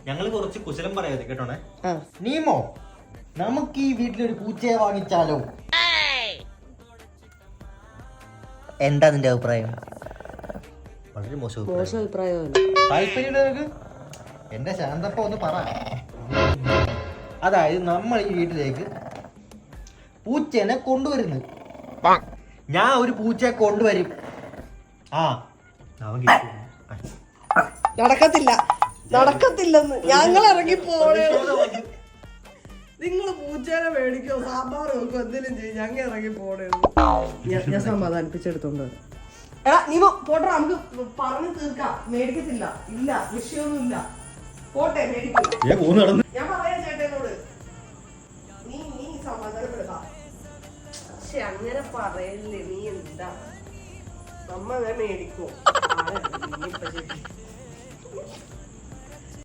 ഞങ്ങള് കുറച്ച് കുശലം പറയാതെ കേട്ടോണേ. നീമോ, നമുക്ക് ഈ വീട്ടിലൊരു പൂച്ചയെ വാങ്ങിച്ചാലോ? എന്താ നിന്റെ അഭിപ്രായം? വളരെ മോശം അഭിപ്രായം. താല്പര്യം എന്റെ ശാന്തപ്പ ഒന്ന് പറ. അതായത് നമ്മൾ ഈ വീട്ടിലേക്ക് പൂച്ചേനെ കൊണ്ടുവരുന്നു. ഞാൻ ഒരു പൂച്ചയെ കൊണ്ടുവരും. നടക്കത്തില്ലെന്ന് ഞങ്ങൾ ഇറങ്ങി പോണേ. നിങ്ങൾ പൂച്ചേനെ മേടിക്കോ സാമ്പാർ വെക്കോ എന്തെങ്കിലും ചെയ്യും, ഞങ്ങൾ ഇറങ്ങി പോണേ. ഞാൻ സമാധാനിപ്പിച്ചെടുത്തോണ്ട് എടാ നീ പോട്ടെ, നമുക്ക് പറഞ്ഞു തീർക്കാം. മേടിക്കത്തില്ല, ഇല്ല, വിഷയമൊന്നുമില്ല. പോട്ടെ, മേടിക്കില്ല. ഞാൻ പറയാം ചേട്ടനോട്, നീ സമാധാനപ്പെടുക. പക്ഷെ അങ്ങനെ പറയല്ലേ, നീ എന്താ നമ്മ മേടിക്കോ?